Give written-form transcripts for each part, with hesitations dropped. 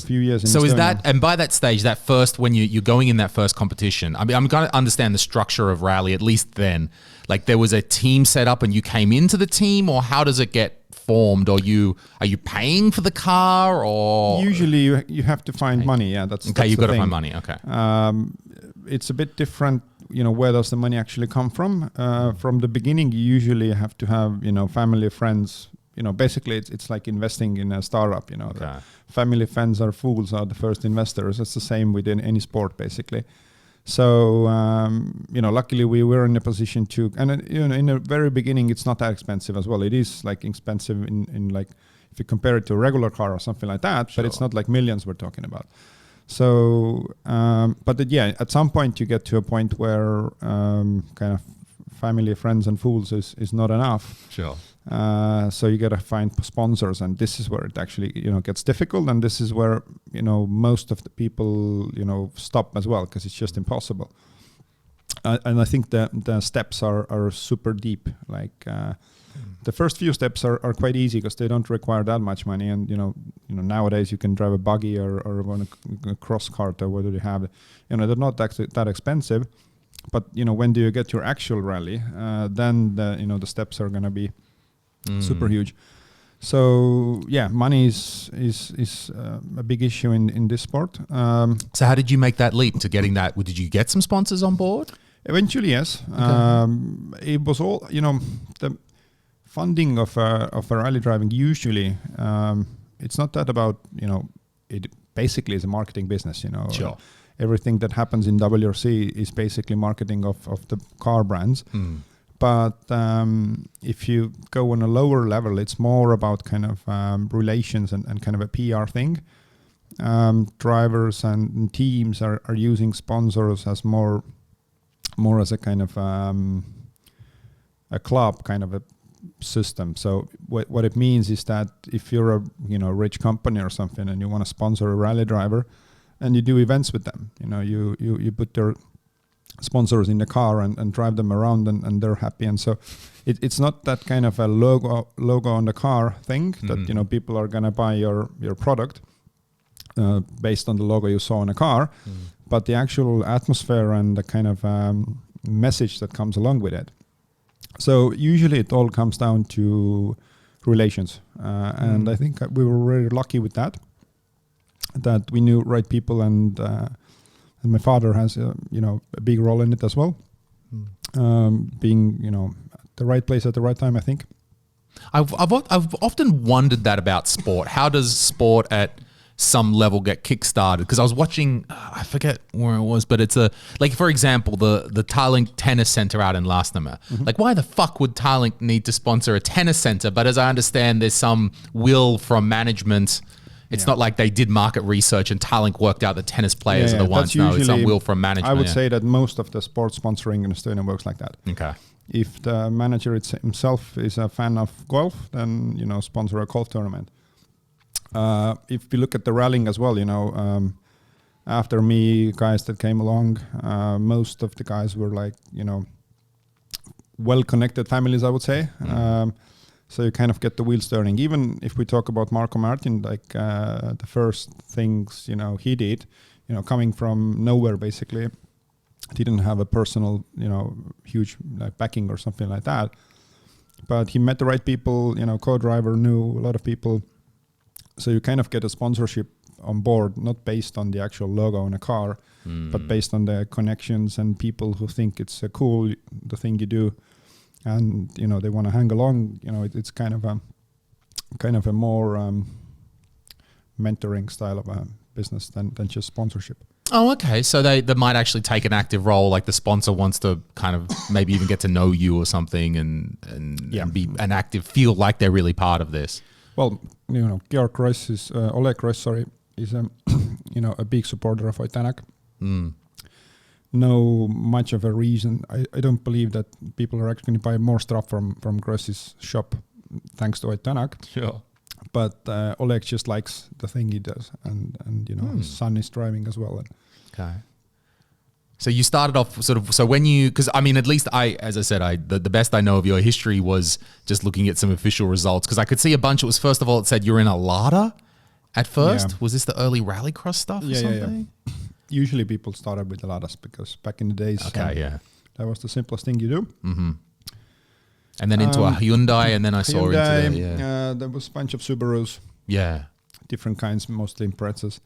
for a few years in So Estonia. is that, and by that stage, that first, when you're going in that first competition, I mean, I'm going to understand the structure of rally, at least then. Like there was a team set up and you came into the team, or how does it get formed? Or are you paying for the car, or? Usually you have to find money. Yeah, that's You've got to thing. find money. Okay. It's a bit different. Where does the money actually come from? From the beginning, you usually have to have, family, friends. Basically it's like investing in a startup. Okay. The family, friends are fools are the first investors. It's the same within any sport, basically. So, luckily we were in a position to, and in the very beginning, it's not that expensive as well. It is like expensive in like, if you compare it to a regular car or something like that, Sure. but it's not like millions we're talking about. So, at some point you get to a point where kind of family, friends, and fools is not enough. Sure. So you got to find sponsors, and this is where it actually gets difficult, and this is where most of the people stop as well, because it's just impossible. And I think the steps are super deep. Like the first few steps are quite easy because they don't require that much money, and nowadays you can drive a buggy or run a cross cart or whatever you have. They're not that expensive, but when do you get your actual rally? Then the steps are going to be super huge. So money is a big issue in this sport. So how did you make that leap to getting that? Did you get some sponsors on board? Eventually, yes. Okay. It was all the funding of a rally driving. Usually, it's not that about it basically is a marketing business. Sure. Everything that happens in WRC is basically marketing of the car brands. But if you go on a lower level, it's more about kind of relations and kind of a PR thing. Drivers and teams are using sponsors as more as a kind of a club kind of a system. So what it means is that if you're a rich company or something and you want to sponsor a rally driver, and you do events with them, you put their sponsors in the car and drive them around and they're happy. And so it's not that kind of a logo on the car thing that people are gonna buy your product based on the logo you saw in a car, but the actual atmosphere and the kind of message that comes along with it. So usually it all comes down to relations, and I think we were really lucky with that we knew right people, and my father has a big role in it as well, being at the right place at the right time, I think. I've often wondered that about sport. How does sport at some level get kickstarted? Because I was watching, I forget where it was, but it's like, for example, the Tallink Tennis Center out in Lastnamer. Like, why the fuck would Tallink need to sponsor a tennis center? But as I understand, there's some will from management. It's not like they did market research and Tallink worked out the tennis players are the ones. No, it's some will from management. I would say that most of the sports sponsoring in Estonia works like that. Okay. If the manager himself is a fan of golf, then sponsor a golf tournament. If we look at the rallying as well, after me, guys that came along, most of the guys were like well-connected families, I would say. So you kind of get the wheels turning. Even if we talk about Marco Martin, like the first things he did, coming from nowhere basically, didn't have a personal huge backing or something like that. But he met the right people. Co-driver knew a lot of people. So you kind of get a sponsorship on board, not based on the actual logo on a car, but based on the connections and people who think it's cool, the thing you do. And they want to hang along. It's kind of a more mentoring style of a business than just sponsorship. Oh, okay. So they might actually take an active role, like the sponsor wants to kind of maybe even get to know you or something, and be an active, feel like they're really part of this. Well, Oleg Royce is a big supporter of Oitanak. No much of a reason. I don't believe that people are actually going to buy more stuff from Gross's shop thanks to Oitanak. Sure. But Oleg just likes the thing he does, and his son is driving as well. Okay. So you started off because I mean, at least as I said, the best I know of your history was just looking at some official results, because I could see a bunch. It was, first of all, it said you're in a Lada, At first, Yeah. was this the early Rallycross stuff or Yeah. something? Usually people started with the Ladas because back in the days, Okay, yeah. that was the simplest thing you do. Mm-hmm. And then into a Hyundai, and then I saw Hyundai, into the, there was a bunch of Subarus, yeah. different kinds, mostly Imprezas.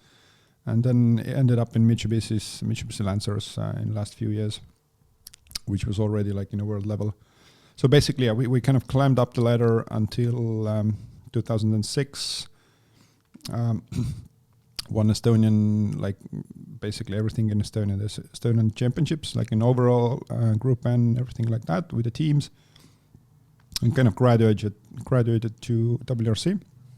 And then it ended up in Mitsubishi Lancers in the last few years, which was already like world level. So basically, we kind of climbed up the ladder until 2006. Won Estonian, like basically everything in Estonia. There's Estonian championships, like in overall group and everything like that with the teams. And kind of graduated to WRC.